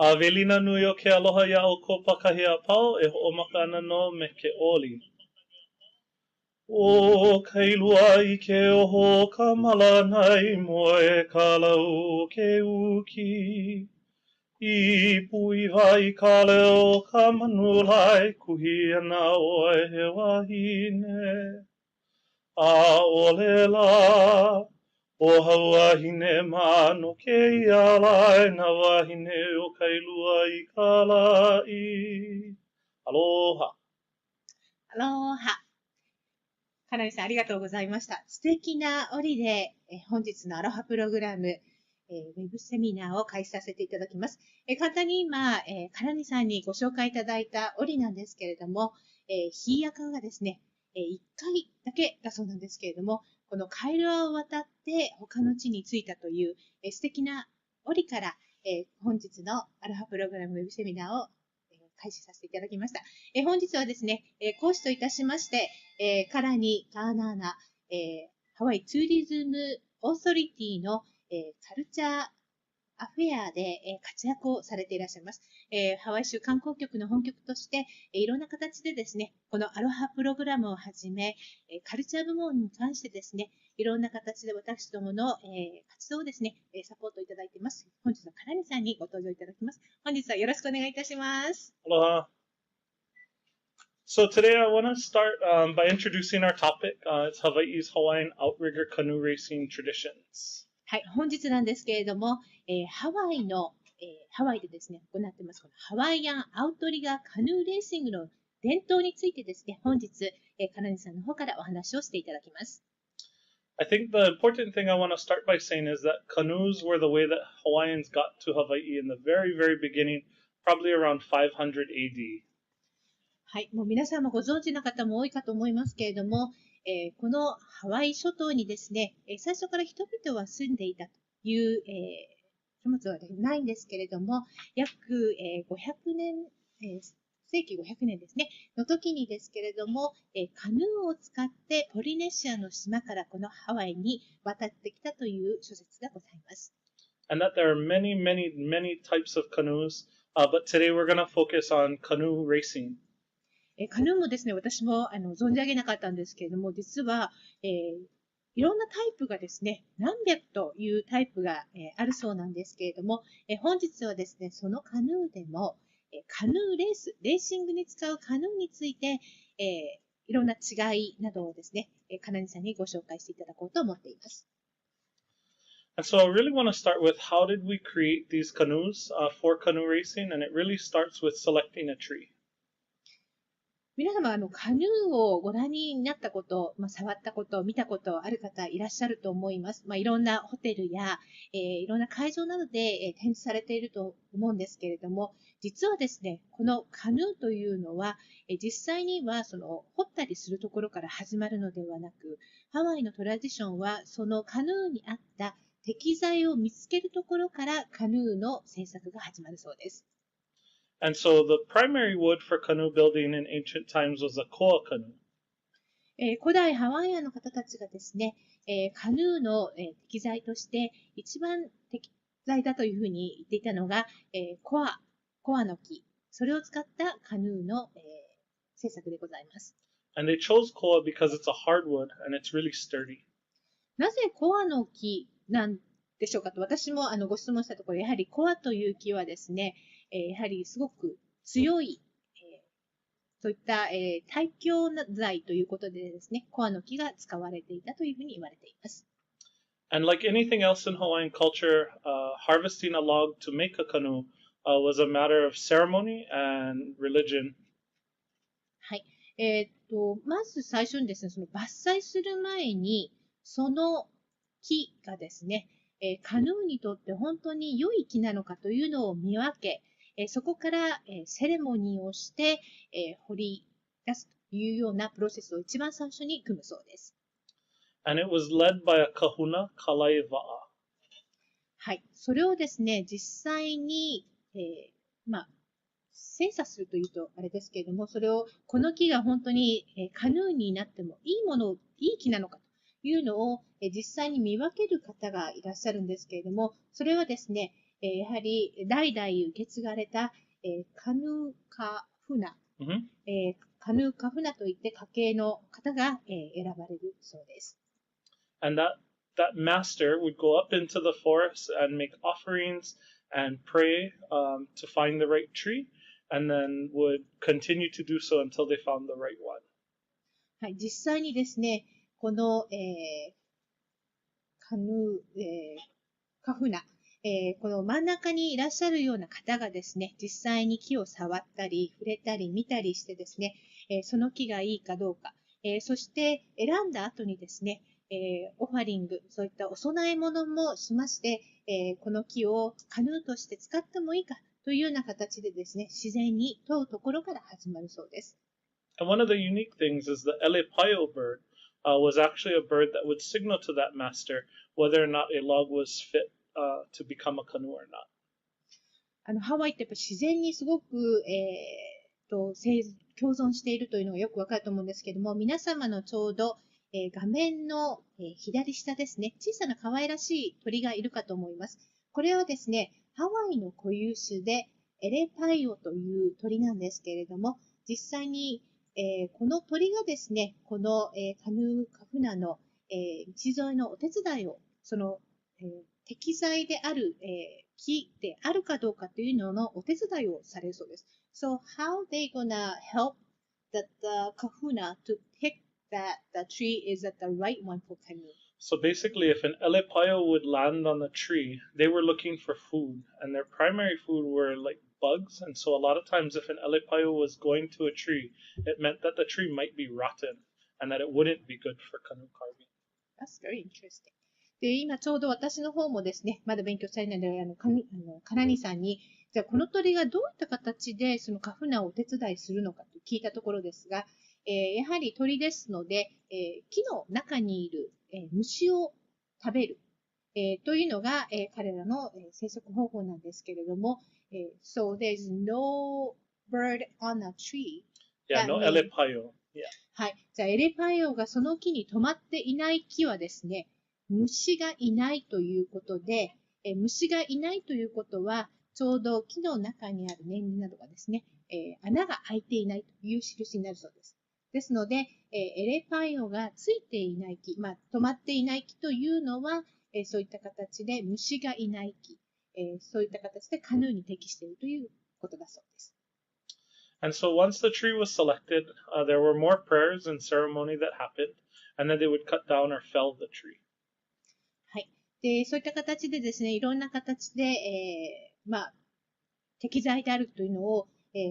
Velina nuio ke aloha ia o ko pakahi a pau e ho'omaka ana no me ke oli. O kailua I ke oho ka malanai moe ka lau ke uki. I puiwa I ka leo ka manulai kuhi ana oe he wahine. A ole la. O hauahine ma no ke ialai na wahine o kailua I ka lai. Aloha. アロハ。かなりさんありがとうございました。素敵な折で、本日のアロハプログラム、ウェブセミナーを開始させていただきます。簡単に今、かなりさんにご紹介いただいた折なんですけれども、ヒーヤカがですね、1回だけだそうなんですけれども、このカイルアを渡って他の地に着いたという、素敵な折から、本日のアロハプログラムウェブセミナーを、開始させていただきました。本日はですね、講師といたしまして、カアナアナ、ハワイツーリズムオーソリティの、カルチャーアフェアで活躍をされていらっしゃいます。ハワイ州観光局の本局として、いろんな形でですね、このアロハプログラムをはじめ、カルチャー部門に関してですね、いろんな形で私どもの活動をですね、サポートいただいています。本日はカラニさんにご登場いただきます。本日はよろしくお願いいたします。Aloha. So today I want to start by introducing our topic. It's Hawaii's Hawaiian outrigger canoe racing traditions. はい、本日なんですけれども、ハワイでですね、行っています、このハワイアンアウトリガーカヌーレーシングの伝統についてですね、本日、カナニさんの方からお話をしていただきます。I think the important thing I want to start by saying is that canoes were the way that Hawaiians got to Hawaii in the very, very beginning, probably around 500 AD. はい、もう皆さんもご存知の方も多いかと思いますけれども、このハワイ諸島にですね、最初から人々は住んでいたという、書物はないんですけれども、約、500年、世紀500年ですね、の時にですけれども、カヌーを使ってポリネシアの島からこのハワイに渡ってきたという諸説がございます。And that there are many, many, many types of canoes, but today we're going to focus on canoe racing. カヌーもですね、私も存じ上げなかったんですけれども、実は、いろんなタイプがですね、何百というタイプが、あるそうなんですけれども、本日はですね、そのカヌーでも、カヌーレース、レーシングに使うカヌーについて、いろんな違いなどをですね、カナニさんにご紹介していただこうと思っています。And so I really want to start with how did we create these canoes for canoe racing, and it really starts with selecting a tree. 皆様、カヌーをご覧になったこと、触ったこと、見たことある方いらっしゃると思います。いろんなホテルや、いろんな会場などで、展示されていると思うんですけれども、実はですね、このカヌーというのは、実際には掘ったりするところから始まるのではなく、ハワイのトラディションは、そのカヌーに合った適材を見つけるところからカヌーの製作が始まるそうです。And so the primary wood for canoe building in ancient times was a koa canoe. 古代ハワイアンの方たちがですね、カヌーの、適材として一番適材だというふうに言っていたのが、コアの木、それを使ったカヌーの、製作でございます。And they chose koa because it's a hardwood and it's really sturdy. なぜコアの木なんでしょうかと私もご質問したところ、やはりコアという木はですね、やはりすごく強い、そういった、耐久材ということでですね、コアの木が使われていたというふうに言われています。And like anything else in Hawaiian culture, harvesting a log to make a canoe was a matter of ceremony and religion. はい。まず最初にですね、その伐採する前に、その木がですね、カヌーにとって本当に良い木なのかというのを見分け、そこから、セレモニーをして、掘り出すというようなプロセスを一番最初に組むそうです。And it was led by a kahuna kalaiva'a. はい。それをですね、実際に、精査するというとあれですけれども、それを、この木が本当に、カヌーになってもいい木なのかというのを、実際に見分ける方がいらっしゃるんですけれども、それはですね、やはり代々受け継がれた、カヌーカフナ、カヌーカフナといって家系の方が、選ばれるそうです。And that master would go up into the forest and make offerings and pray to find the right tree, and then would continue to do so until they found the right one. はい、実際にですね、この、カヌー、カフナ、この真ん中にいらっしゃるような方がですね、実際に木を触ったり、触れたり、見たりしてですね、その木がいいかどうか、そして選んだ後にですね、オファリング、そういったお供え物もしまして、この木をカヌーとして使ってもいいかというような形でですね、自然に問うところから始まるそうです。And one of the unique things is the elepayo bird was actually a bird that would signal to that master whether or not a log was fit to become a canoe or not. ハワイってやっぱ自然にすごく、共存しているというのがよくわかると思うんですけども、皆様のちょうど、画面の、左下ですね、小さな可愛らしい鳥がいるかと思います。これはですね、ハワイの固有種でエレパイオという鳥なんですけれども、実際に、この鳥がですね、この、カヌーカフナの、道沿いのお手伝いを、その、適材である、木であるかどうかというののお手伝いをされるそうです。So how they gonna help the kahuna to pick that the tree is at the right one for canoe? So basically, if an elepayo would land on the tree, they were looking for food, and their primary food were like bugs. And so a lot of times, if an elepayo was going to a tree, it meant that the tree might be rotten and that it wouldn't be good for canoe carving. That's very interesting. で、今ちょうど私の方もですね、まだ勉強されないので、カナニさんに、じゃあこの鳥がどういった形でそのカフナをお手伝いするのかと聞いたところですが、やはり鳥ですので、木の中にいる、虫を食べる、というのが、彼らの、生息方法なんですけれども、so there's no bird on a tree. Yeah, no elepayo. Yeah. はい。じゃあエレパイオがその木に止まっていない木はですね、虫がいないということで、虫がいないということは、ちょうど木の中にある年輪などがですね、穴が開いていないという印になるそうです。ですので、エレパイオがついていない木、止まっていない木というのは、そういった形で虫がいない木、そういった形でカヌーに適しているということだそうです。And so once the tree was selected, there were more prayers and ceremony that happened, and then they would cut down or fell the tree. はい。で、そういった形でですね、いろんな形で、適材であるというのを、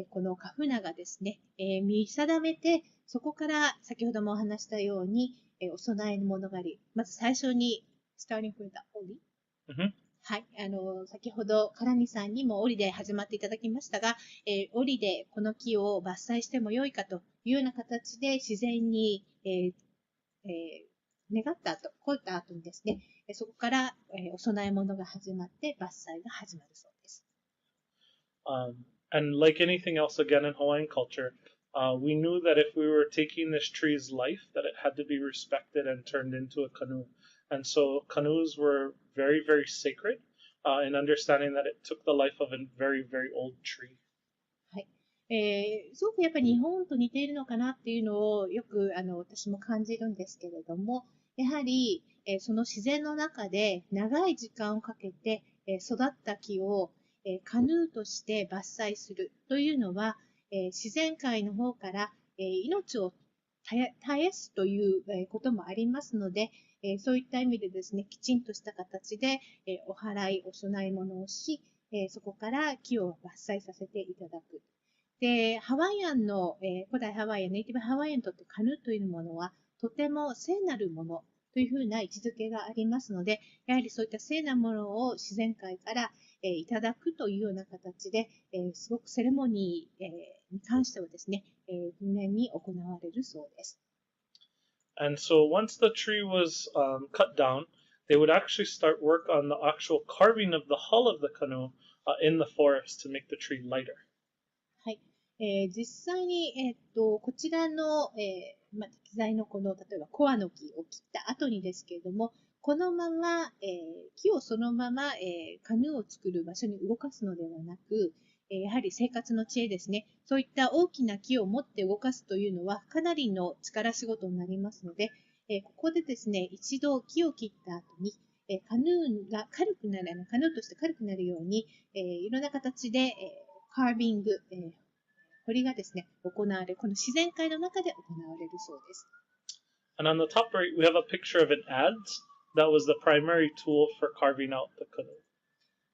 このカフナがですね、見定めて、そこから先ほどもお話したように、お供えの物狩り。まず最初に、starting with the holy、はい。先ほど、カラミさんにもオリで始まっていただきましたが、オリでこの木を伐採してもよいかというような形で自然に、願った後、こういった後にですね、そこから、お供え物が始まって伐採が始まるそうです。And like anything else again in Hawaiian culture, we knew that if we were taking this tree's life, that it had to be respected and turned into a canoe. And so canoes were very, very sacred in understanding that it took the life of a very, very old tree. はい。すごくやっぱり日本と似ているのかなっていうのをよく私も感じるんですけれども、やはり、その自然の中で長い時間をかけて、育った木を、カヌーとして伐採するというのは、自然界の方から、命を絶やすという、こともありますので、そういった意味でですね、きちんとした形で、お祓い、お供え物をし、そこから木を伐採させていただく。で、ハワイアンの、古代ハワイアン、ネイティブハワイアンにとってカヌーというものは、とても聖なるものというふうな位置づけがありますので、やはりそういった聖なるものを自然界から、いただくというような形で、すごくセレモニー、に関してはですね、入念に行われるそうです。And so once the tree was cut down, they would actually start work on the actual carving of the hull of the canoe in the forest to make the tree lighter. はい。実際に、こちらの、適材のこの、例えばコアの木を切った後にですけれども、このまま、木をそのまま、カヌーを作る場所に動かすのではなく、やはり生活の知恵ですね。そういった大きな木を持って動かすというのはかなりの力仕事になりますので、ここでですね、一度木を切った後に、カヌーが軽くなる、カヌーとして軽くなるように、いろんな形で、カービング、彫りがですね、行われ、この自然界の中で行われるそうです。And on the top right, we have a picture of an adze that was the primary tool for carving out the canoe.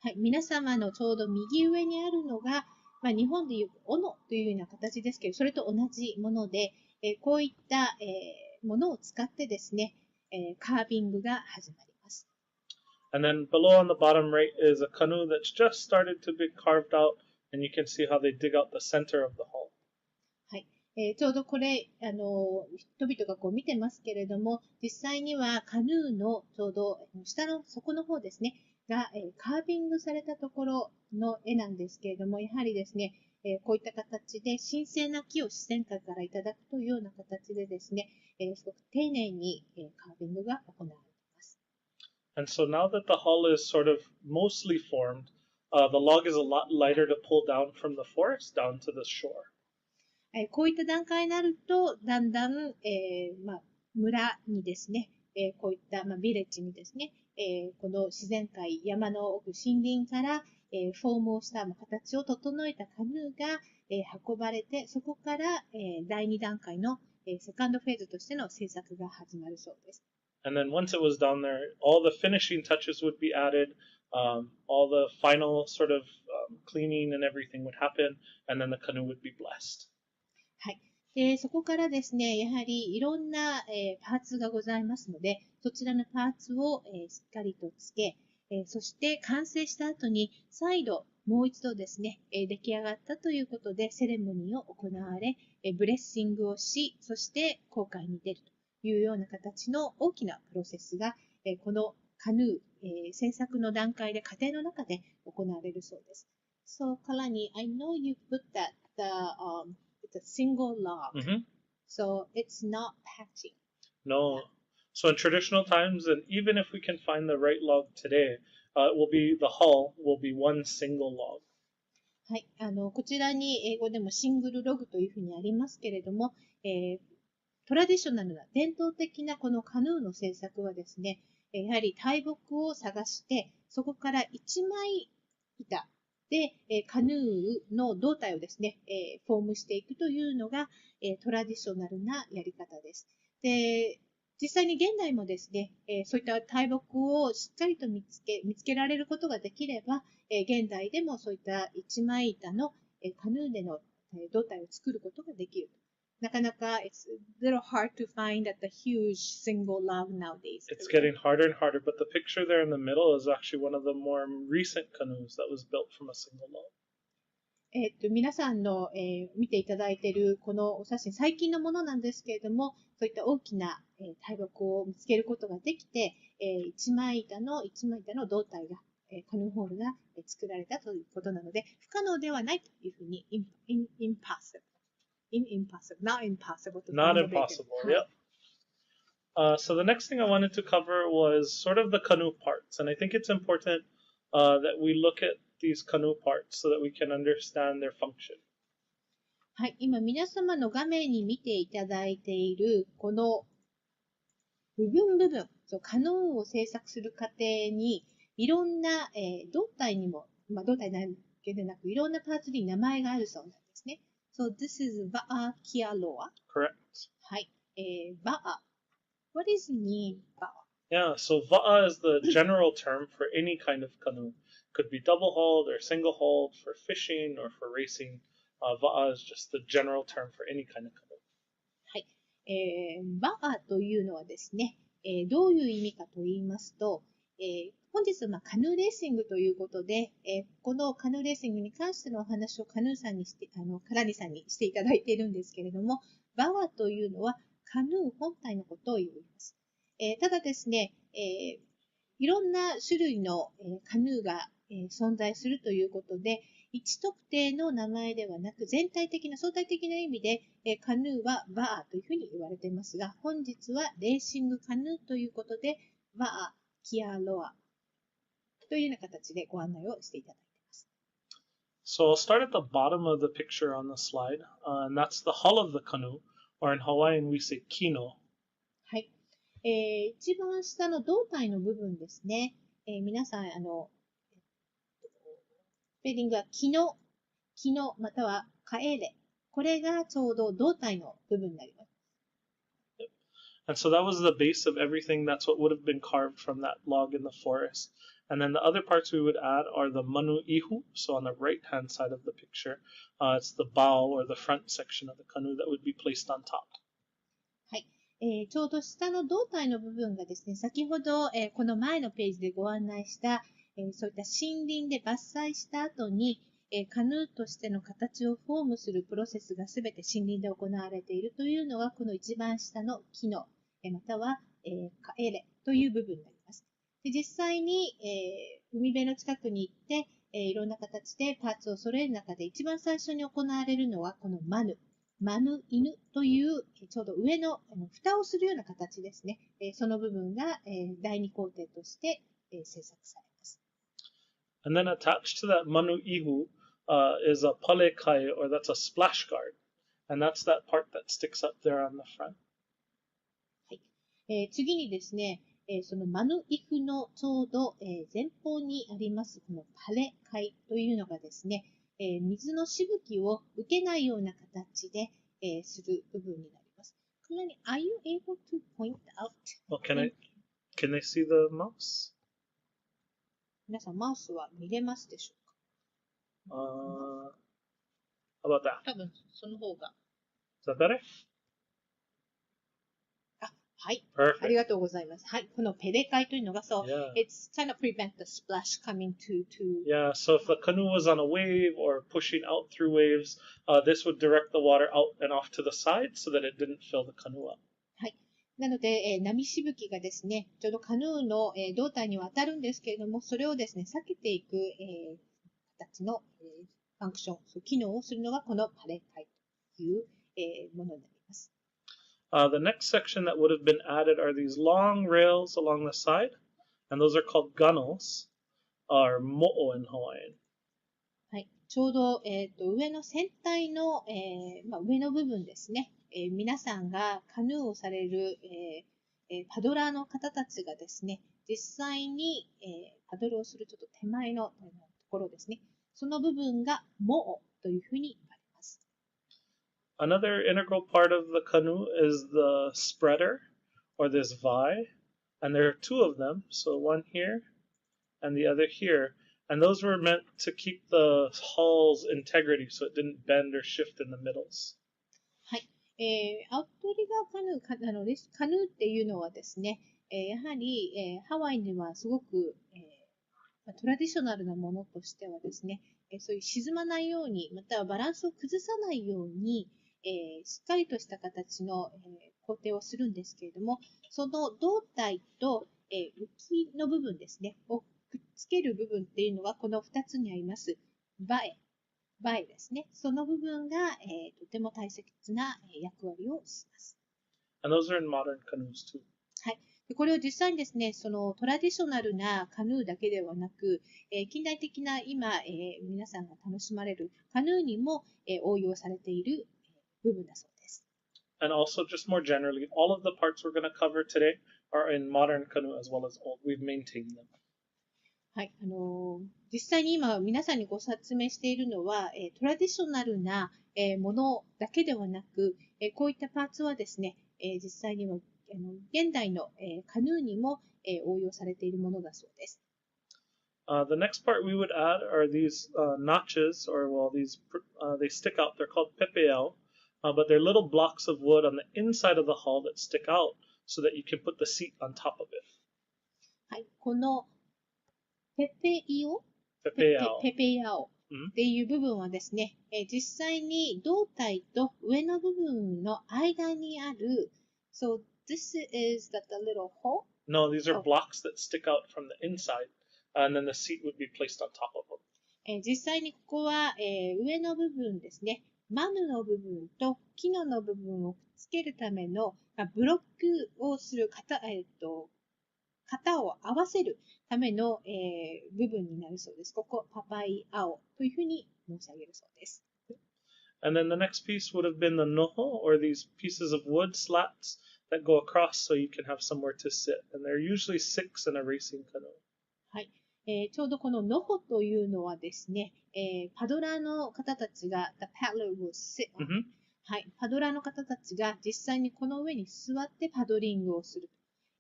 はい、皆様のちょうど右上にあるのが、日本でいう斧というような形ですけど、それと同じもので、こういった、ものを使ってですね、カービングが始まります。And then below on the bottom right is a canoe that's just started to be carved out, and you can see how they dig out the center of the hull. はい、ちょうどこれ、人々がこう見てますけれども、実際にはカヌーのちょうど下の底の方ですね、が、カービングされたところの絵なんですけれども、やはりですね、こういった形で神聖な木を自然界からいただくというような形でですね、すごく丁寧に、カービングが行われています。And so now that the hull is sort of mostly formed, the log is a lot lighter to pull down from the forest down to the shore. こういった段階になると、だんだん、村にですね、こういった、ビレッジにですね、この自然界、山の奥、森林から、フォームをした、形を整えたカヌーが、運ばれて、そこから、第2段階の、セカンドフェーズとしての制作が始まるそうです。And then once it was down there, all the finishing touches would be added, all the final sort of cleaning and everything would happen, and then the canoe would be blessed. はい。で、そこからですね、やはりいろんな、パーツがございますので、そちらのパーツを、しっかりとつけ、そして完成した後に再度もう一度ですね、出来上がったということでセレモニーを行われ、ブレッシングをし、そして航海に出るというような形の大きなプロセスが、このカヌー、制作の段階で過程の中で行われるそうです。So, Kalani, I know you put that it's a single log, so it's not patching. No. So in traditional times, and even if we can find the right log today, the hull will be one single log. はい、こちらに英語でもシングルログというふうにありますけれども、トラディショナルな伝統的なこのカヌーの製作はですね、やはり大木を探して、そこから一枚板で、カヌーの胴体をですね、フォームしていくというのが、トラディショナルなやり方です。で、実際に現代もですね、そういった大木をしっかりと見つけられることができれば、現代でもそういった一枚板の、カヌーでの、胴体を作ることができる。なかなか、it's a little hard to find at the huge single log nowadays. It's getting harder and harder, but the picture there in the middle is actually one of the more recent canoes that was built from a single log. 皆さんの、見ていただいているこのお写真、最近のものなんですけれども、そういった大きな、大木を見つけることができて、一枚板の胴体が、カヌーホールが作られたということなので、不可能ではないというふうに、not impossible. Not impossible, yep. So the next thing I wanted to cover was sort of the canoe parts, and I think it's important that we look at these canoe parts so that we can understand their function. はい、今皆様の画面に見ていただいているこの部分、カヌーを製作する過程にいろんな、胴体にも、胴体だけでなくいろんなパーツに名前があるそうなんですね。So this is Va'a Kialoa. Correct. はい、Va'a. What does it mean, Va'a? Yeah, so va'a is the general term for any kind of canoe. Could be double-hulled or single-hulled for fishing or for racing. Va'a is just the general term for any kind of canoe. はい、Va'a というのはですね、どういう意味かと言いますと、本日はカヌーレーシングということで、このカヌーレーシングに関してのお話をカラニさんにしていただいているんですけれども、バワというのはカヌー本体のことを言います。ただですね、いろんな種類の、カヌーが、存在するということで、一特定の名前ではなく、相対的な意味で、カヌーはバーというふうに言われていますが、本日はレーシングカヌーということで、ワア、キアロアというような形でご案内をしていただいています。So I'll start at the bottom of the picture on the slide, and that's the hull of the canoe, or in Hawaiian we say kino. はい。一番下の胴体の部分ですね。皆さん、スペリングはキノまたはカエレ。これがちょうど胴体の部分になります。And so that was the base of everything. That's what would have been carved from that log in the forest. And then the other parts we would add are the manu ihu. So on the right-hand side of the picture, it's the bow or the front section of the canoe that would be placed on top. はい。ちょうど下の胴体の部分がですね、先ほど、この前のページでご案内した、そういった森林で伐採した後に、カヌーとしての形をフォームするプロセスがすべて森林で行われているというのが、この一番下の木の、または、カエレという部分になります。で実際に、海辺の近くに行って、いろんな形でパーツを揃える中で一番最初に行われるのはこのマヌ犬という、ちょうど上の、蓋をするような形ですね。その部分が、第二工程として、制作されます。And then attached to that manu ihu is a palekai, or that's a splash guard. And that's that part that sticks up there on the front. はい。次にですね、そのマヌイフのちょうど、前方にありますこのパレカイというのがですね、水のしぶきを受けないような形で、する部分になります。Are you able to point out? Well, can they see the mouse? 皆さんマウスは見れますでしょうか？ How about that? 多分その方が。Is that better? はい。Perfect. ありがとうございます。はい。このペレカイというのが、そう、Yeah. it's kind of prevent the splash coming to. Yeah, so if the canoe was on a wave or pushing out through waves, this would direct the water out and off to the side so that it didn't fill the canoe up. はい。なので、波しぶきがですね、ちょうどカヌーの、胴体には当たるんですけれども、それをですね、避けていく、形の、ファンクション、機能をするのがこのパレカイという、ものになります。The next section that would have been added are these long rails along the side, and those are called gunnels, or mo'o in Hawaiian. はい。ちょうど、上の船体の、上の部分ですね。皆さんがカヌーをされる、パドラーの方たちがですね、実際に、パドルをするちょっと手前のところですね。その部分がモオというふうに言われます。Another integral part of the canoe is the spreader, or this vai, and there are two of them, so one here and the other here, and those were meant to keep the hull's integrity so it didn't bend or shift in the middles. はい。アウトリガーカヌー、カヌーっていうのはですね、やはり、ハワイにはすごく、トラディショナルなものとしてはですね、そういう沈まないように、またはバランスを崩さないように、しっかりとした形の、工程をするんですけれども、その胴体と、浮きの部分ですね、をくっつける部分っていうのは、この2つにあります、バエですね。その部分が、とても大切な役割をします。And those are in modern canoes too. はい。これを実際にですね、そのトラディショナルなカヌーだけではなく、近代的な今、皆さんが楽しまれるカヌーにも、応用されている部分だそうです。And also, just more generally, all of the parts we're going to cover today are in modern canoe as well as old. We've maintained them. はい。実際に今皆さんにご説明しているのは、トラディショナルな、ものだけではなく、こういったパーツはですね、実際には現代の、カヌーにも、応用されているものだそうです。The next part we would add are these notches, or they stick out. They're called pepeao, but they're little blocks of wood on the inside of the hull that stick out so that you can put the seat on top of it. はい。このペペヤオっていう部分はですね、実際に胴体と上の部分の間にある、So this is that the little hole? No, these are blocks that stick out from the inside, and then the seat would be placed on top of them. 実際にここは、上の部分ですね、マヌの部分とキノの部分をくっつけるための、ブロックをする型を合わせるための、部分になるそうです。ここ、パパイ青というふうに申し上げるそうです。And then the next piece would have been the noho, or these pieces of wood slats that go across so you can have somewhere to sit. And there are usually 6 in a racing canoe. はい。ちょうどこのノホというのはですね、パドラーの方たちが、the paddler will sit on、はい。パドラーの方たちが実際にこの上に座ってパドリングをする。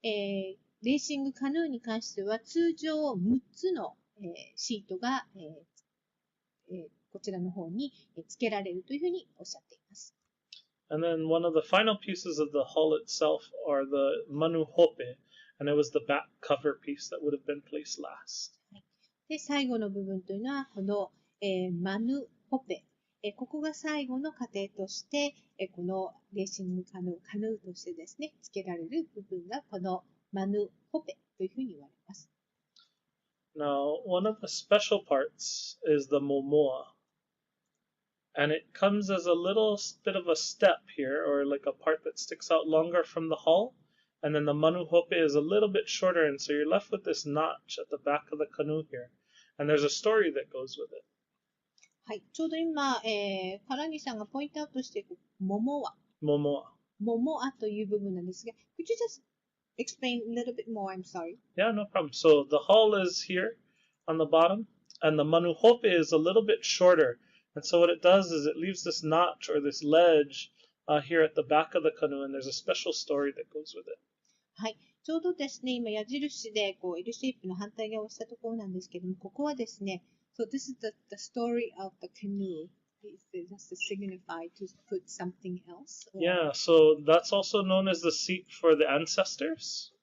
レーシングカヌーに関しては通常6つの、シートが、こちらの方に付けられるというふうにおっしゃっています。And then one of the final pieces of the hull itself are the manu hope, and it was the back cover piece that would have been placed last. で、最後の部分というのは、この、マヌホペ。ここが最後の過程として、このレーシングカヌーとしてですね、付けられる部分がこのマヌホペというふうに言われます。Now, one of the special parts is the momoa. And it comes as a little bit of a step here, or like a part that sticks out longer from the hull. And then the manu hope is a little bit shorter, and so you're left with this notch at the back of the canoe here. And there's a story that goes with it. はい。ちょうど今、カラニさんがポイントアウトしているモモアという部分なんですが、could you just explain a little bit more? I'm sorry. Yeah, no problem. So the hull is here on the bottom, and the manu hope is a little bit shorter. And so what it does is it leaves this notch or this ledge here at the back of the canoe, and there's a special story that goes with it. はい。ちょうどですね、今矢印でこう L シェイプの反対側をしたところなんですけども、ここはですね、so this is the story of the canoe. Is it just to signify to put something else? Yeah, so that's also known as the seat for the ancestors.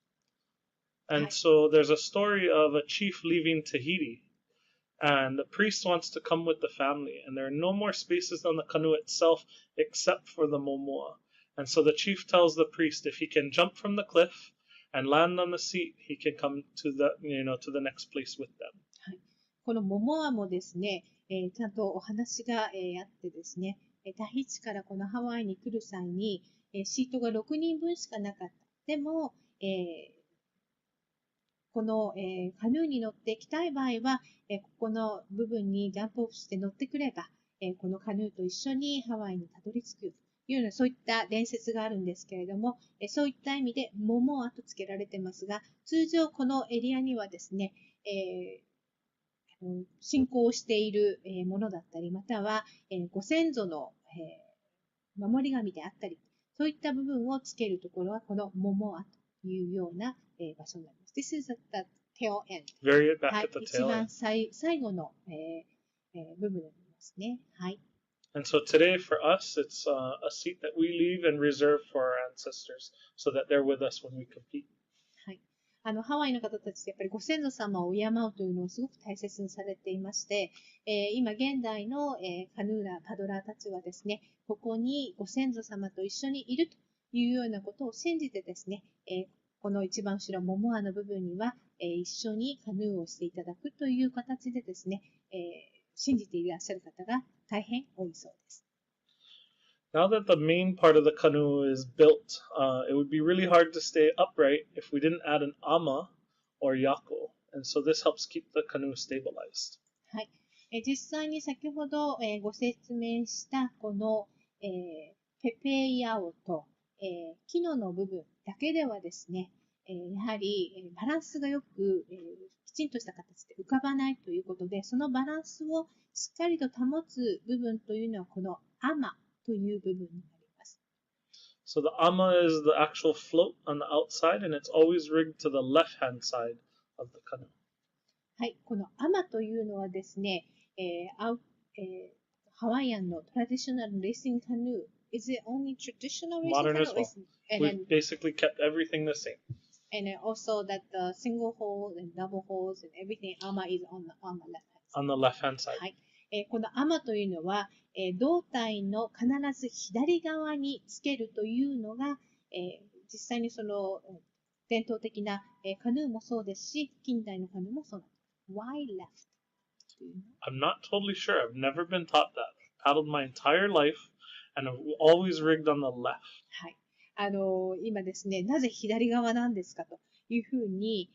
And so there's a story of a chief leaving Tahiti. And the priest wants to come with the family, and there are no more spaces on the canoe itself except for the momoa. And so the chief tells the priest if he can jump from the cliff and land on the seat, he can come to the next place with them. はい、このモモアもですね、ちゃんとお話が、あってですね、タヒチからこのハワイに来る際に、シートが6人分しかなかった。でも、この、カヌーに乗ってきたい場合は、ここの部分にジャンプオフして乗ってくれば、このカヌーと一緒にハワイにたどり着くというようなそういった伝説があるんですけれども、そういった意味でモモアと付けられてますが、通常このエリアにはですね、信仰しているものだったり、またはご先祖の守り神であったり、そういった部分をつけるところはこのモモアというような場所になります。This is at the tail end. Very back はい、 at the 一 tail 番 end. 最後の、部分になりますね。はい。And so today for us, it's a seat that we leave and reserve for our ancestors so that they're with us when we compete. はい。ハワイの方たちってやっぱりご先祖様を敬うというのをすごく大切にされていまして、今現代の、カヌーラー、パドラーたちはですね、ここにご先祖様と一緒にいるというようなことを信じてですね、この一番後ろ、モモアの部分には、一緒にカヌーをしていただくという形でですね、信じていらっしゃる方が大変多いそうです。Now that the main part of the canoe is built, it would be really hard to stay upright if we didn't add an ama or yako. And so this helps keep the canoe stabilized. はい。実際に先ほど、ご説明したこの、ペペヤオと、木の部分だけではですね、やはりバランスがよく、きちんとした形で浮かばないということで、そのバランスをしっかりと保つ部分というのはこのアマという部分になります。So the ama is the actual float on the outside, and it's always rigged to the left-hand side of the canoe. はい、このアマというのはですね、ハワイアンのトラディショナルレーシングカヌー。Is it only traditional racing Modern canoe? as well. We've basically kept everything the same. And also that the single hole and double holes and everything, AMA is on the left hand side. On the left-hand side. はい。この AMA というのは、胴体の必ず左側につけるというのが、実際にその伝統的な、カヌーもそうですし、近代のカヌーもそうなんです。Why left? I'm not totally sure. I've never been taught that. I've paddled my entire life, and I've always rigged on the left. はい。今ですね、なぜ左側なんですかというふうに、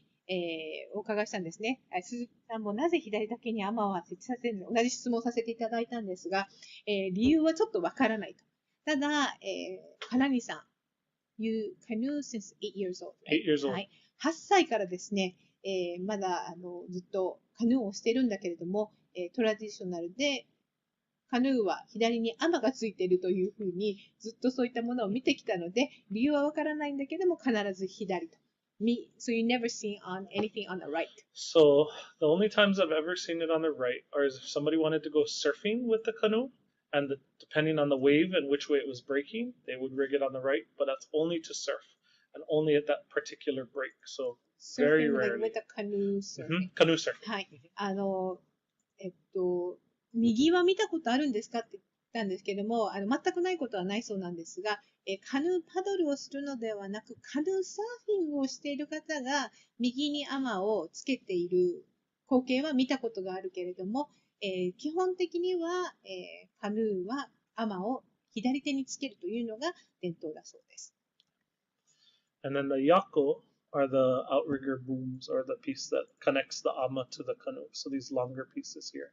お伺いしたんですね。鈴木さんもなぜ左だけにアマは設置させるの、同じ質問をさせていただいたんですが、理由はちょっとわからないと。ただ、金西さん、You canoe since 8 years old. 8 years old. はい。8歳からですね、まだずっとカヌーをしているんだけれども、トラディショナルで、カヌーは左にアマがついているというふうに、ずっとそういったものを見てきたので、理由はわからないんだけども、必ず左と。So you never seen on anything on the right. So the only times I've ever seen it on the right are if somebody wanted to go surfing with the canoe, and depending on the wave and which way it was breaking, they would rig it on the right, but that's only to surf and only at that particular break. So very Surfing like rarely. with a canoe surfing. Canoe surfing. はい。右は見たことあるんですかって言ったんですけども、全くないことはないそうなんですが、カヌーパドルをするのではなく、カヌーサーフィングをしている方が、右にアマをつけている光景は見たことがあるけれども、基本的には、カヌーはアマを左手につけるというのが伝統だそうです。And then the yako are the outrigger booms, or the piece that connects the ama to the canoe. So these longer pieces here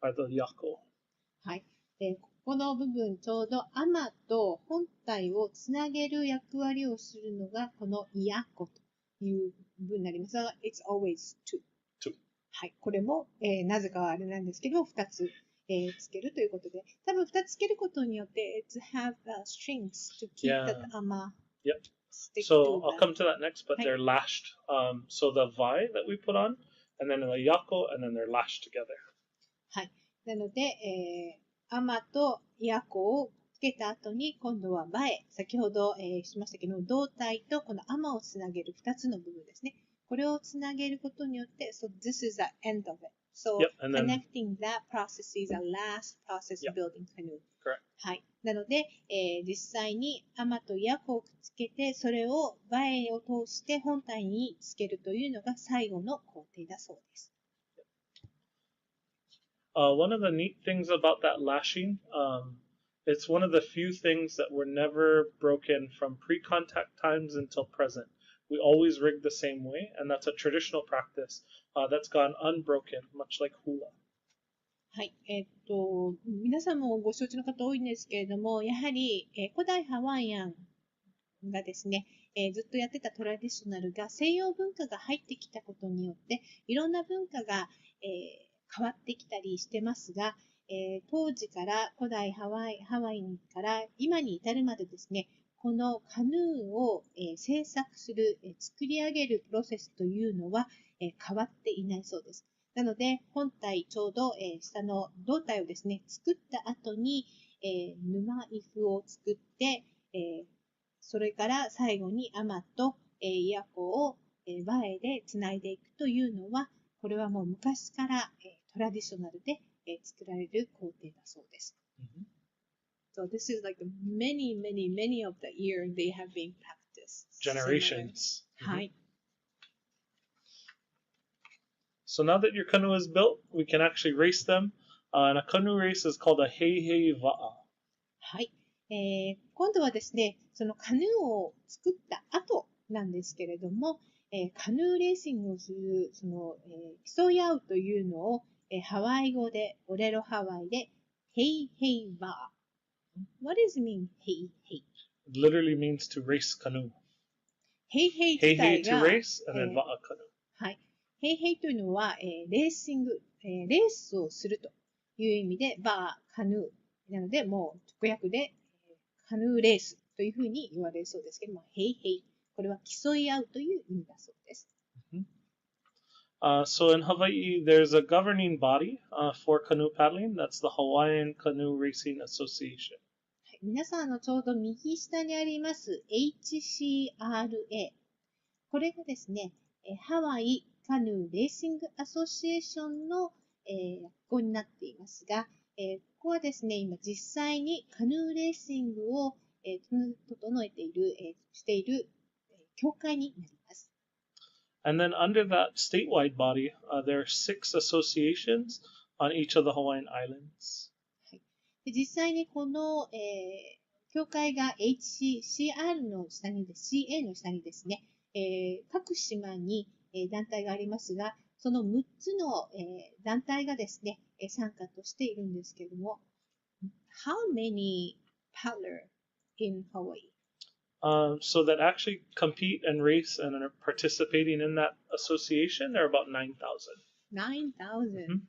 are the yako. はい。ここの部分、ちょうどアマと本体をつなげる役割をするのが、このイヤコという部分になりますが、It's always two. はい。これも、なぜかはあれなんですけど、2つ、つけるということで、多分2つつけることによって、It's have strings to keep that ama. Yep. Stick So to I'll come to that next, but they're lashed. So the vai that we put on, and then the yako, and then they're lashed together. はい。なので、アマとイヤコをつけた後に、今度は前、先ほど、しましたけど、胴体とこのアマをつなげる2つの部分ですね。これをつなげることによって、so this is the end of it. So connecting that process is the last process of building canoe. Correct. はい。なので、実際にアマとイヤコをくっつけて、それを前を通して本体につけるというのが最後の工程だそうです。One of the neat things about that lashing, it's one of the few things that were never broken from pre-contact times until present. We always rig the same way, and that's a traditional practice that's gone unbroken, much like hula. はい。皆さんもご承知の方多いんですけれども、やはり、古代ハワイアンがですね、ずっとやってたトラディショナルが西洋文化が入ってきたことによって、いろんな文化が、変わってきたりしてますが、当時から古代ハワイから今に至るまでですね、このカヌーを、制作する、作り上げるプロセスというのは、変わっていないそうです。なので、本体ちょうど、下の胴体をですね、作った後に、沼イフを作って、それから最後にアマと、イヤコを、前でつないでいくというのは、これはもう昔から、トラディショナルで、作られる工程だそうです。So this is like many of the years they have been practiced. Generations. はい。So now that your canoe is built, we can actually race them. And a canoe race is called a hei hei va'a. はい。今度はですね、そのカヌーを作った後なんですけれども、カヌーレーシングをする、競い合うというのを、ハワイ語で、オレロハワイで、ヘイヘイバー。What does it mean, ヘイヘイ? It literally means to race canoe. ヘイヘイ自体が、to race, and then va'a canoe. はい。ヘイヘイというのは、レーシング、レースをするという意味で、バー、カヌー。なので、もう直訳で、カヌーレースというふうに言われるそうですけども、ヘイヘイ。これは競い合うという意味だそうです。So in Hawaii, there's a governing body for canoe paddling. That's the Hawaiian Canoe Racing Association. 皆さんちょうど右下にあります HCRA。これがですね、ハワイカヌーレーシングアソシエーションの、略語になっていますが、ここはですね、今実際にカヌーレーシングを、整えている、している、協会になります。And then under that statewide body, there are 6 associations on each of the Hawaiian islands. はい、で実際にこの、協会が HCR の下にです、CA の下にですね、各島に、団体がありますが、その6つの、団体がですね、参加としているんですけれども、How many paddler in Hawaii? So that actually compete and race and are participating in that association, there are about 9,000. 9,000。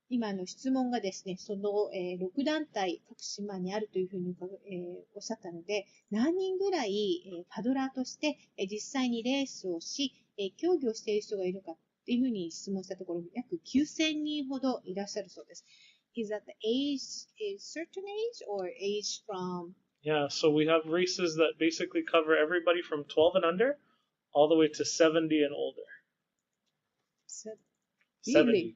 今の質問がですね、その、6団体各島にあるというふうに、おっしゃったので、何人ぐらい、パドラーとして、実際にレースをし、競技をしている人がいるかっていうふうに質問したところ、約9,000人ほどいらっしゃるそうです。Is that the age, is certain age or age from? Yeah, so we have races that basically cover everybody from 12 and under all the way to 70 and older. 70. 70.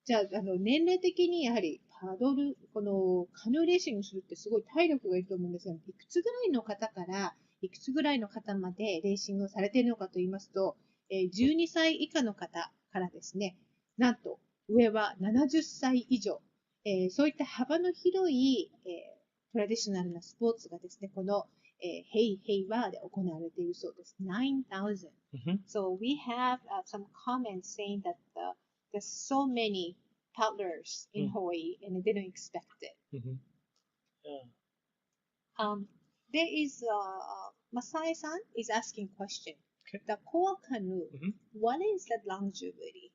じゃあ、年齢的にやはりパドル、このカヌーレーシングするってすごい体力がいると思うんですが、いくつぐらいの方からいくつぐらいの方までレーシングをされているのかと言いますと、12歳以下の方からですね、なんと上は70歳以上、そういった幅の広い、トラディショナルなスポーツがですね、この、ヘイヘイワーで行われているそうです。9,000. So we have some comments saying that there's so many paddlers in Hawaii and they didn't expect it. Yeah. There is Masai-san is asking a question. Okay. The core canoe, what is the longevity?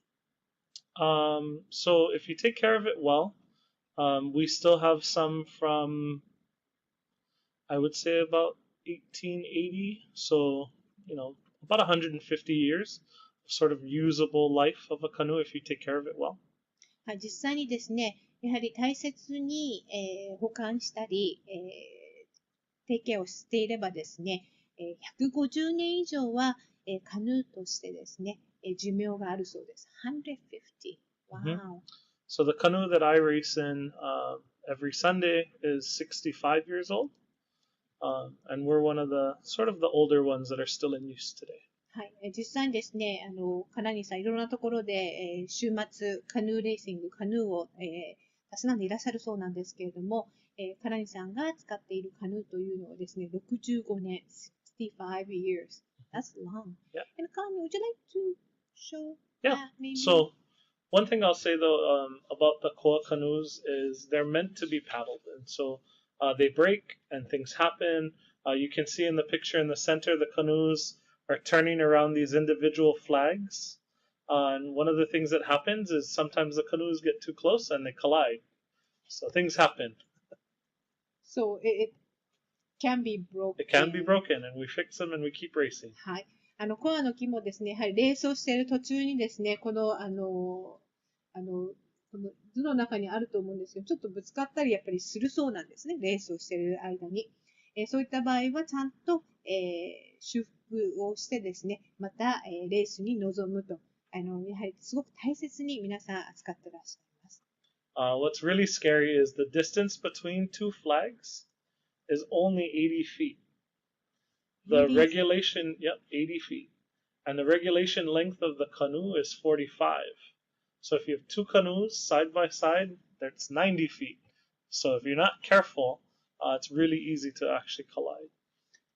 So if you take care of it well, we still have some from, I would say about 1880. So, about 150 years of sort of usable life of a canoe if you take care of it well. はい、実際にですね、やはり大切に、保管したり、提携をしていればですね、150年以上は、カヌーとしてですね、寿命があるそうです。150. Wow. So the canoe that I race in every Sunday is 65 years old. And we're one of the sort of the older ones that are still in use today. はい、実際にですね、カナニーさんいろんなところで、週末カヌーレーシング、カヌーを、たしなんでいらっしゃるそうなんですけれども、カナニーさんが使っているカヌーというのはですね、65年、65 years. That's long. Yeah. And Connie, would you like to show that maybe? So one thing I'll say though about the koa canoes is they're meant to be paddled, and so they break and things happen. You can see in the picture in the center, the canoes are turning around these individual flags. And one of the things that happens is sometimes the canoes get too close and they collide. So things happen. So it can be broken. It can be broken, and we fix them and we keep racing. はい。コアの木もですね、やはりレースをしている途中にですね、この図の中にあると思うんですけど、ちょっとぶつかったりやっぱりするそうなんですね、レースをしている間に。そういった場合はちゃんと、修復をしてですね、また、レースに臨むと、やはりすごく大切に皆さん扱ってらっしゃいます。What's really scary is the distance between two flags is only 80 feet. The regulation, 80 feet. And the regulation length of the canoe is 45. So if you have two canoes side by side, that's 90 feet. So if you're not careful, it's really easy to actually collide.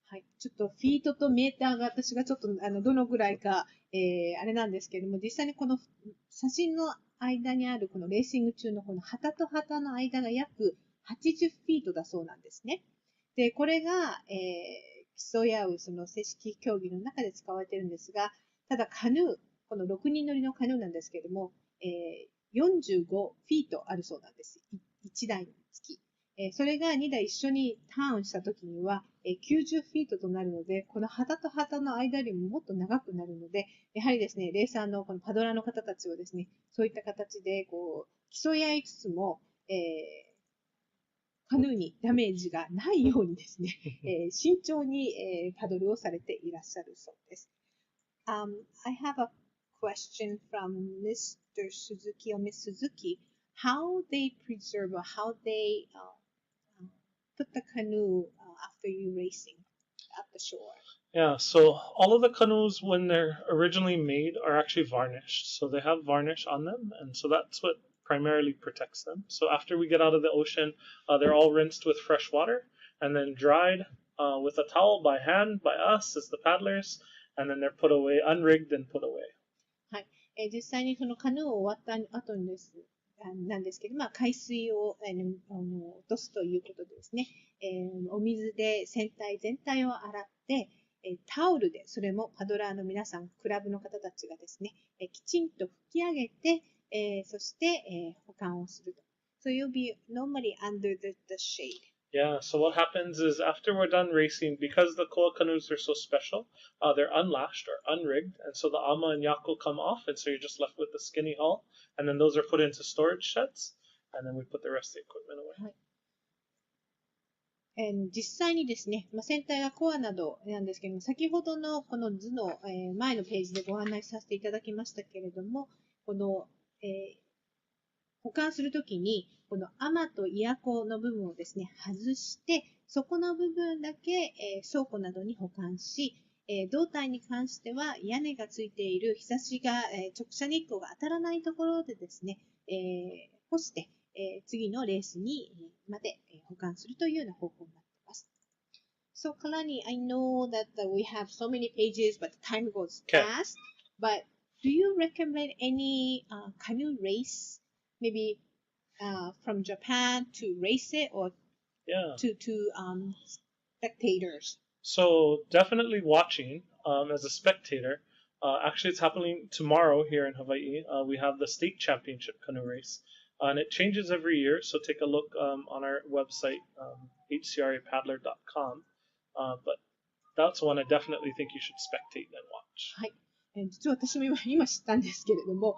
はい、ちょっとフィートとメーターが私がちょっとどのぐらいか、あれなんですけれども、実際にこの写真の間にあるこのレーシング中のこの旗と旗の間が約80フィートだそうなんですね。で、これが、競い合うその正式競技の中で使われているんですが、ただカヌー、この6人乗りのカヌーなんですけれども、45フィートあるそうなんです。1台につき。それが2台一緒にターンしたときには、90フィートとなるので、この旗と旗の間よりももっと長くなるので、やはりですね、レーサーのこのパドラーの方たちはですね、そういった形でこう競い合いつつも、カヌーにダメージがないようにですね、慎重に、パドルをされていらっしゃるそうです。I have a question from Mr. Suzuki or Miss Suzuki. How they preserve or how they put the canoe after you racing at the shore? Yeah, so all of the canoes when they're originally made are actually varnished. So they have varnish on them, and so that's what primarily protects them. So after we get out of the ocean, they're all rinsed with fresh water and then dried, with a towel by hand by us as the paddlers, and then they're put away, unrigged and put away. はい。実際にそのカヌーを終わった後になんですけど、海水を落とすということでですね、お水で船体全体を洗って、タオルで、それもパドラーの皆さん、クラブの方たちがですね、きちんと拭き上げて、そして、保管をすると。So you'll be normally under the shade. Yeah, so what happens is after we're done racing, because the koa canoes are so special, they're unlashed or unrigged, and so the ama and yako come off, and so you're just left with the skinny hull, and then those are put into storage sheds, and then we put the rest of the equipment away. はい。実際にですね、船体はコアなどなんですけども、先ほどのこの図の、前のページでご案内させていただきましたけれども、この、保管するときに、このアマとイヤコの部分をですね、外して、そこの部分だけ、倉庫などに保管し、胴体に関しては屋根がついている日差しが、直射日光が当たらないところでですね、干して、次のレースにまで保管するというような方法になっています。So, Kalani, I know that we have so many pages, but the time goes fast. But do you recommend any canoe race, maybe from Japan to race it or to spectators? So definitely watching as a spectator. Actually, it's happening tomorrow here in Hawaii. We have the state championship canoe race. And it changes every year, so take a look on our website, hcrapaddler.com. But that's one I definitely think you should spectate and watch. はい。実は私も今知ったんですけれども、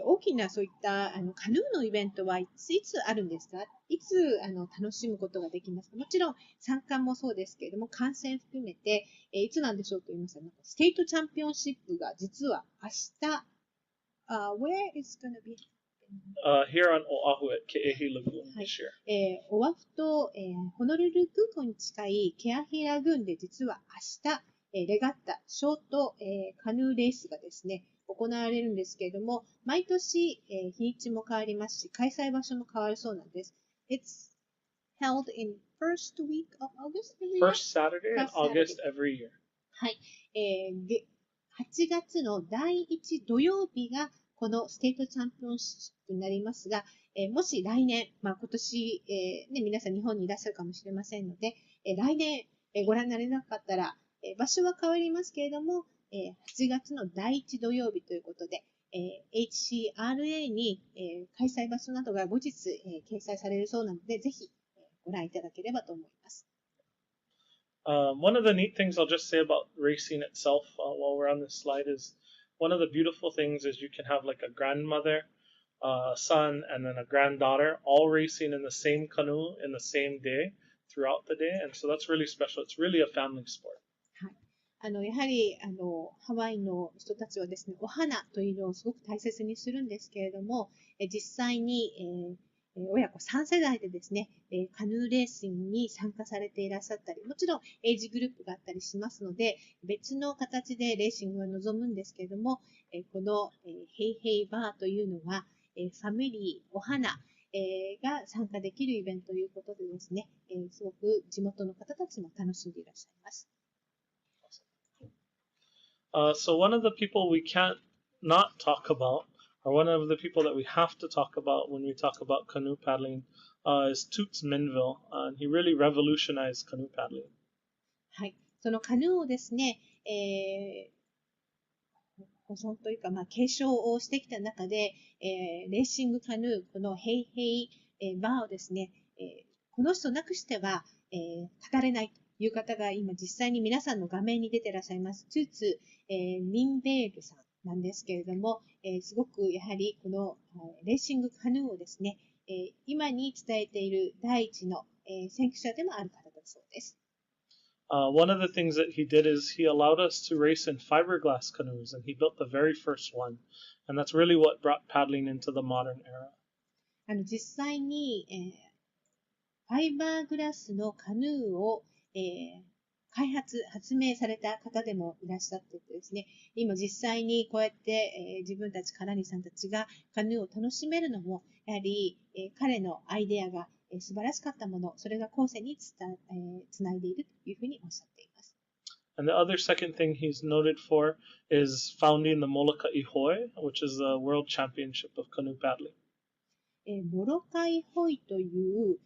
大きなそういったカヌーのイベントはいつあるんですか？いつ楽しむことができますか？もちろん参観もそうですけれども、観戦含めて、いつなんでしょうと言いますと、ステートチャンピオンシップが実は明日、where is going to be? Here on Oahu at Ke'ehi Lagoon this year. オアフと、ホノルル空港に近いケアヒラグーンで実は明日、レガッタ、ショート、カヌーレースがですね、行われるんですけれども、毎年、日にちも変わりますし、開催場所も変わるそうなんです。It's held in first week of August every year? First Saturday in August every year. はい。8月の第1土曜日がこのステートチャンピオンシップになりますが、もし来年、今年、皆さん日本にいらっしゃるかもしれませんので、来年、ご覧になれなかったら、場所は変わりますけれども、8月の第1土曜日ということで、HCRA に、開催場所などが後日、掲載されるそうなので、ぜひ、ご覧いただければと思います。One of the neat things I'll just say about racing itself while we're on this slide is one of the beautiful things is you can have like a grandmother, a son, and then a granddaughter all racing in the same canoe in the same day throughout the day. And so that's really special. It's really a family sport. やはりハワイの人たちはですね、お花というのをすごく大切にするんですけれども、実際に、親子3世代でですね、カヌーレーシングに参加されていらっしゃったり、もちろんエイジグループがあったりしますので、別の形でレーシングは望むんですけれども、このヘイヘイバーというのは、ファミリー、お花、が参加できるイベントということでですね、すごく地元の方たちも楽しんでいらっしゃいます。So one of the people we can't not talk about, or one of the people that we have to talk about when we talk about canoe paddling, is Toots Minville, and he really revolutionized canoe paddling. はい、そのカヌーをですね、保存というか、継承をしてきた中で、レーシングカヌー、このヘイヘイ、バーをですね、この人なくしては、語れないという方が今実際に皆さんの画面に出ていらっしゃいます。トゥーツ、ミンベールさんなんですけれども、すごくやはりこのレーシングカヌーをですね、今に伝えている第一の先駆者でもある方だそうです。One of the things that he did is he allowed us to race in fiberglass canoes, and he built the very first one. And that's really what brought paddling into the modern era. 実際に、ファイバーグラスのカヌーを、発明された方でもいらっしゃっててですね、今実際にこうやって、自分たちカラニさんたちがカヌーを楽しめるのも、やはり、彼のアイデアが、素晴らしかったもの、それが後世につないでいるというふうにおっしゃっています。And the other second thing he's noted for is founding the Molokai Hoi, which is the World Championship of Canoe Paddling. モロカイホイという、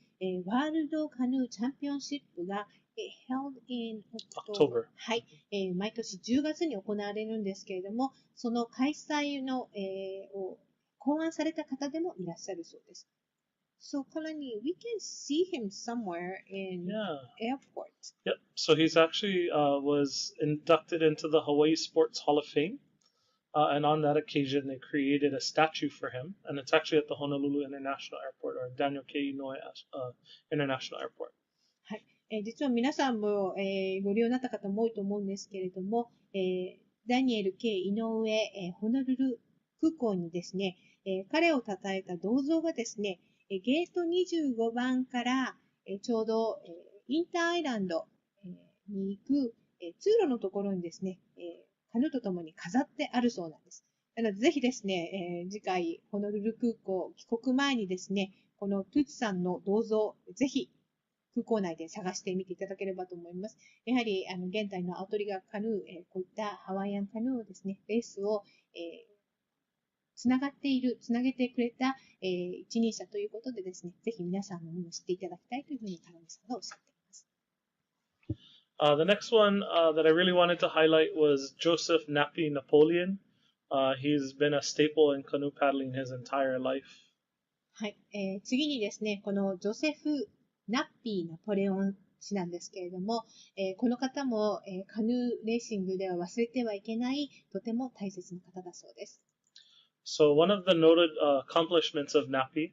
ワールドカヌーチャンピオンシップが、held in October、はい、毎年10月に行われるんですけれども、その開催の、を考案された方でもいらっしゃるそうです。So, Kalani, we can see him somewhere in airport. Yep. So he's actually was inducted into the Hawaii Sports Hall of Fame. And on that occasion, they created a statue for him. And it's actually at the Honolulu International Airport or Daniel K. Inouye International Airport. はい。実は皆さんも、ご利用になった方も多いと思うんですけれども、ダニエル K. 井上、ホノルル空港にですね、彼を称えた銅像がですね、ゲート25番から、ちょうど、インターアイランド、に行く、通路のところにですね、カヌーとともに飾ってあるそうなんです。なので、ぜひですね、次回、ホノルル空港帰国前にですね、このトゥーチさんの銅像、ぜひ空港内で探してみていただければと思います。やはり、現在のアウトリガーカヌー、こういったハワイアンカヌーをですね、レースを、つなげてくれた、一人者ということでですね、ぜひ皆さんにも知っていただきたいというふうに、カナミさんがおっしゃっています。The next one that I really wanted to highlight was Joseph Nappy Napoleon. He's been a staple in canoe paddling his entire life. はい、次にですね、このジョセフ・ナッピー・ナポレオン氏なんですけれども、この方も、カヌーレーシングでは忘れてはいけないとても大切な方だそうです。So one of the noted accomplishments of Nappy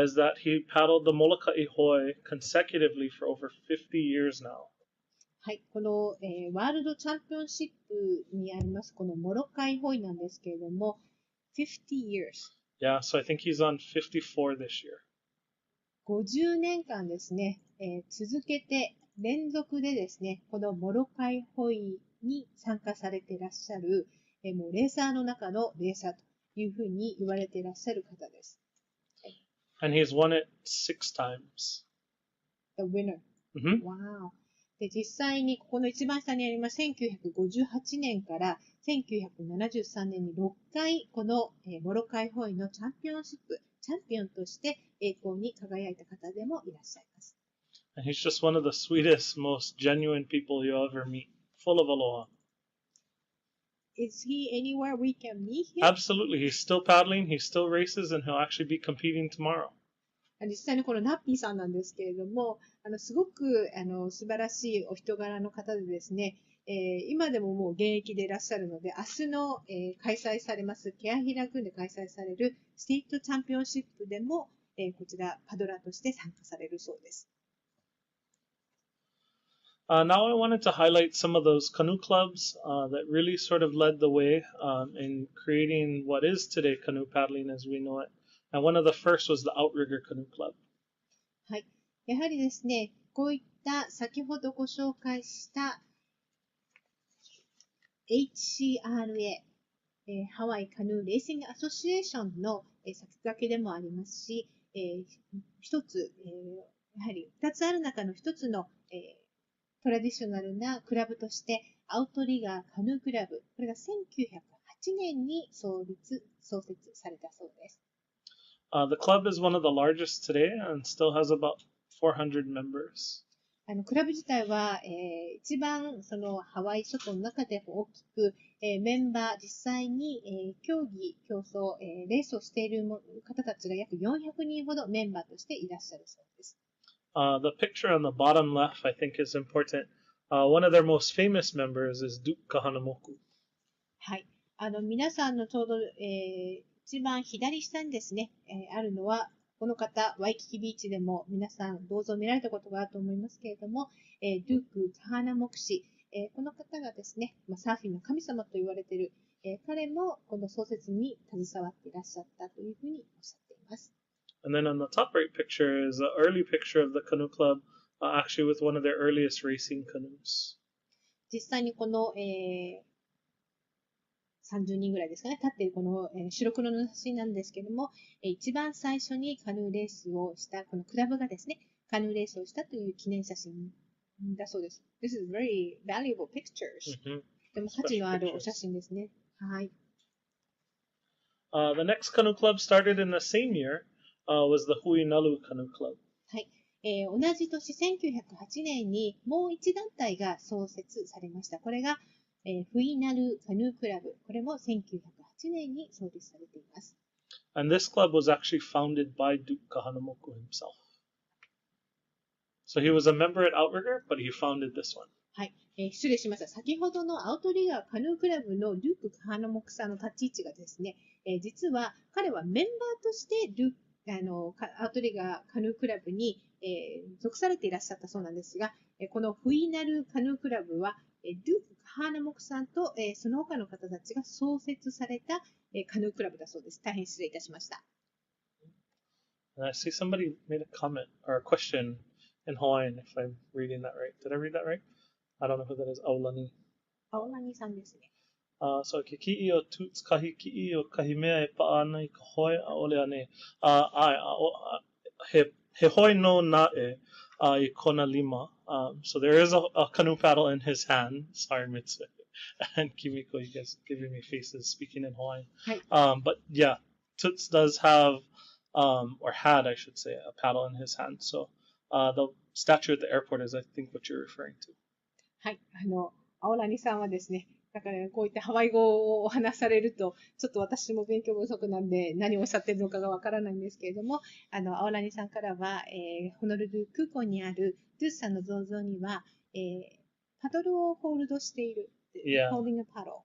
is that he paddled the Molokai Hoi consecutively for over 50 years now. はい、この、ワールドチャンピオンシップにあります、このモロカイホイなんですけれども、50 years。Yeah, so I think he's on 54 this year. 50年間ですね、続けて、連続でですね、このモロカイホイに参加されていらっしゃる、もうレーサーの中のレーサーというふうに言われていらっしゃる方です。And he's won it 6 times. The winner. Wow. で、実際にここの一番下にあります1958年から1973年に6回このモロカイホイのチャンピオンシップ、チャンピオンとして栄光に輝いた方でもいらっしゃいます。And he's just one of the sweetest, most genuine people you'll ever meet, full of aloha. Is he anywhere we can meet him? Absolutely. He's still paddling, he still races, and he'll actually be competing tomorrow. 実際にこのナッピーさんなんですけれども、すごく素晴らしいお人柄の方でですね、今でももう現役でいらっしゃるので、明日の、開催されます、ケアヒラ郡で開催されるステートチャンピオンシップでも、こちらパドラーとして参加されるそうです。Now I wanted to highlight some of those canoe clubs that really sort of led the way in creating what is today canoe paddling as we know it. And one of the first was the Outrigger Canoe Club. はい。やはりですね、こういった先ほどご紹介した HCRA、ハワイカヌーレーシングアソシエーションの先駆けでもありますし、一つ、やはり二つある中の一つの、トラディショナルなクラブとして、アウトリガーカヌークラブ、これが1908年に創設されたそうです。The club is one of the largest today and still has about 400 members. クラブ自体は、一番そのハワイ諸島の中で大きく、メンバー、実際に、競争、レースをしている方たちが約400人ほどメンバーとしていらっしゃるそうです。The picture on the bottom left, I think, is important. One of their most famous members is Duke Kahanamoku. はい。皆さんのちょうど、一番左下にですね、あるのは、この方、ワイキキビーチでも皆さん銅像を見られたことがあると思いますけれども、ドゥーク・カハナモク氏、この方がですね、サーフィンの神様と言われている、彼もこの創設に携わっていらっしゃったというふうにおっしゃっています。And then on the top right picture is an early picture of the canoe club, actually with one of their earliest racing canoes. 実際にこの、30人ぐらいですかね、立っているこの、白黒の写真なんですけども、一番最初にカヌーレースをした、このクラブがですね、カヌーレースをしたという記念写真だそうです。This is very valuable pictures. とても価値のあるお写真ですね。はい。The next canoe club started in the same year was the Huinalu Canoe Club. はい。同じ年1908年にもう一団体が創設されました。これが、フイナルカヌークラブ。これも1908年に創立されています。And this club was actually founded by Duke Kahanamoku himself. So he was a member at Outrigger, but he founded this one. はい。失礼しました。先ほどのアウトリガーカヌークラブのデューク・カハナモクさんの立ち位置がですね、実は彼はメンバーとしてアウトリガーカヌークラブに、属されていらっしゃったそうなんですが、このフイナルカヌークラブは、デューク・カハナモクさんと、その他の方たちが創設された、カヌークラブだそうです。大変失礼いたしました。And I see somebody made a comment or a question in Hawaiian, if I'm reading that right. Did I read that right? I don't know who that is. Aulani. 青波さんですね。So ke ki'i o tuts kahi ki'i o kahi mea e pa'ana I ka hoi a ole ane. He hoi no na e I kona lima. So there is a canoe paddle in his hand. Sorry, Mitsu. And Kimiko, you guys giving me faces speaking in Hawaiian. But yeah, Toots does have, or had, I should say, a paddle in his hand. So the statue at the airport is, I think, what you're referring to. はい。青波さんはですね、だからこういったハワイ語をお話しされると、ちょっと私も勉強不足なんで何をおっしゃってるのかがわからないんですけれども、青波さんからは、ホノルル空港にあるドゥースさんの銅像には、パドルをホールドしている。holding a paddle.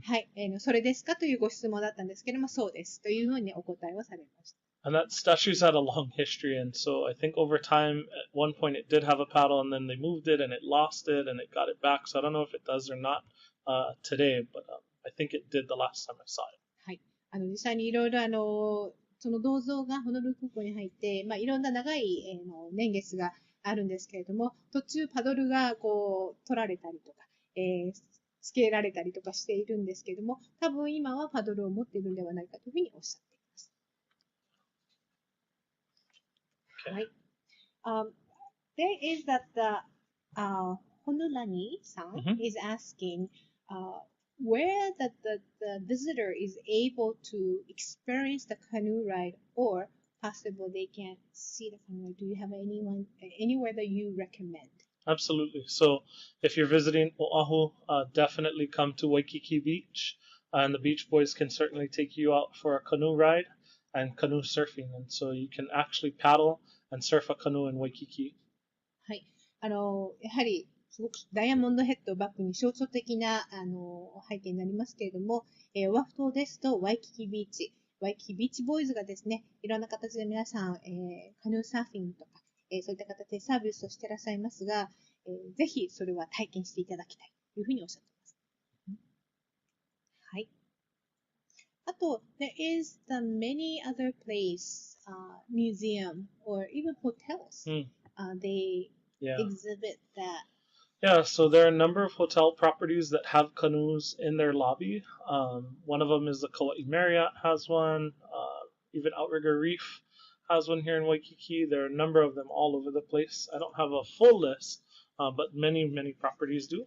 はい。それですかというご質問だったんですけども、そうです。というふうにお答えをされました。And that statue's had a long history, and so I think over time, at one point it did have a paddle, and then they moved it, and it lost it, and it got it back. So I don't know if it does or not today, but I think it did the last time I saw it. はい。実際にいろいろその銅像がホノルル空港に入って、いろんな長い、年月があるんですけれども、途中パドルがこう取られたりとか、つけられたりとかしているんですけれども、多分今はパドルを持っているんではないかというふうにおっしゃっています。はい。There is that Honolani-san is asking where the visitor is able to experience the canoe ride or possible they can see the canoe ride. Do you have anywhere that you recommend? Absolutely. So if you're visiting Oahu, definitely come to Waikiki Beach, and the Beach Boys can certainly take you out for a canoe ride and canoe surfing. And so you can actually paddle and surf a canoe in Waikiki. はい。やはり、すごくダイヤモンドヘッドをバックに象徴的な、背景になりますけれども、オアフ島ですとワイキキビーチボーイズがですね、いろんな形で皆さん、カヌーサーフィンとか、そういった形でサービスをしていらっしゃいますが、ぜひそれは体験していただきたいというふうにおっしゃっています。はい。あと、there is the many other place, museum or even hotels. They exhibit that. Yeah, so there are a number of hotel properties that have canoes in their lobby. One of them is the Kauai Marriott has one. Even Outrigger Reef has one here in Waikiki. There are a number of them all over the place. I don't have a full list, but many, many properties do.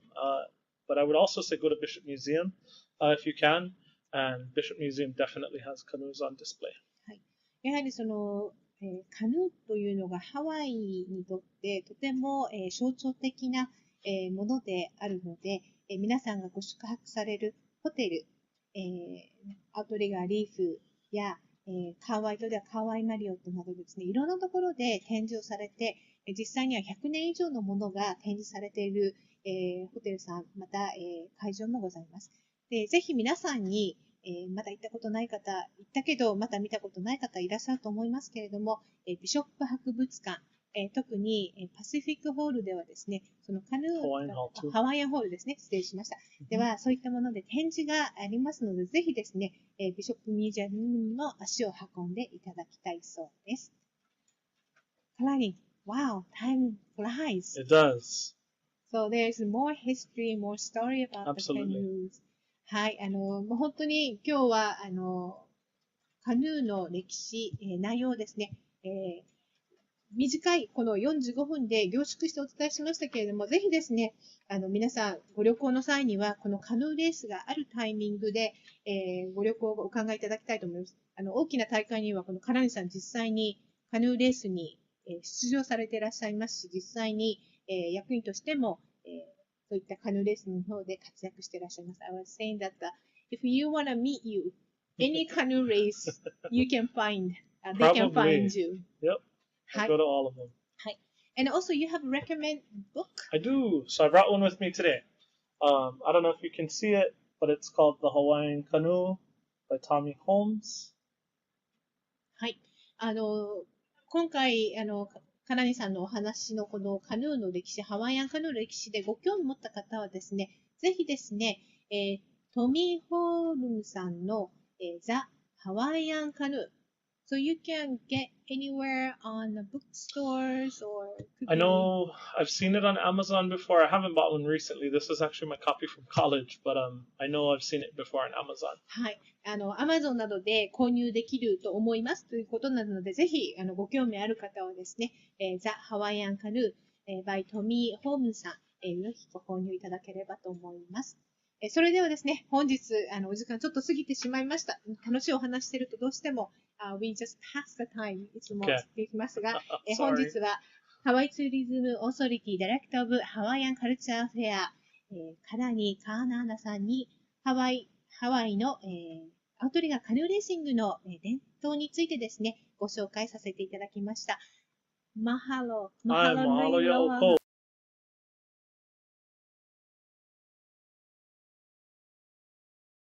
But I would also say go to Bishop Museum if you can. And Bishop Museum definitely has canoes on display. はい。やはりその、カヌーというのがハワイにとってとても、象徴的な、ものであるので、皆さんがご宿泊されるホテル、アウトリガーリーフや、カワイ島ではカワイマリオットなどですね、いろんなところで展示をされて、実際には100年以上のものが展示されている、ホテルさん、また、会場もございます。で、ぜひ皆さんに、まだ行ったことない方、行ったけどまだ見たことない方いらっしゃると思いますけれども、ビショップ博物館、特にパシフィックホールではですね、そのカヌー、ハワイアンホールですね、失礼しました。では、そういったもので展示がありますので、ぜひですね、ビショップミュージアムにも足を運んでいただきたいそうです。Kalani, wow, time flies. It does. So there's more history, more story about the canoes. はい、もう本当に今日は、カヌーの歴史、内容ですね、短いこの45分で凝縮してお伝えしましたけれども、ぜひですね、皆さんご旅行の際には、このカヌーレースがあるタイミングで、ご旅行をお考えいただきたいと思います。大きな大会には、このカナニさん実際にカヌーレースに出場されていらっしゃいますし、実際に役員としても、そういったカヌーレースの方で活躍していらっしゃいます。I was saying that if you want to meet you, any canoe race, you can find, they can find you. Yep. I go to all of them. And also, you have a recommend book? I do. So I brought one with me today. I don't know if you can see it, but it's called The Hawaiian Canoe by Tommy Holmes. はい。今回、カナニさんのお話のこのカヌーの歴史、ハワイアンカヌーの歴史でご興味持った方はですね、ぜひですね、トミー・ホールムさんの、ザ・ハワイアンカヌー。So you can get anywhere on the bookstores or... I know I've seen it on Amazon before. I haven't bought one recently. This is actually my copy from college, but I know I've seen it before on Amazon. はい。Amazon などで購入できると思いますということなので、ぜひ、ご興味ある方はですね、ザ・ハワイアンカヌー、by トミー・ホームさん、ぜひご購入いただければと思います。それではですね、本日、お時間ちょっと過ぎてしまいました。楽しいお話してるとどうしても、we just pass the time いつもしてきますが、本日はハワイツーリズムオーソリティダイレクターオブハワイアンカルチャーフェア、カアナアナさんにハワイの、アウトリガーカヌーレーシングの、伝統についてですね、ご紹介させていただきました。マハロ。はい、mahalo ya oko.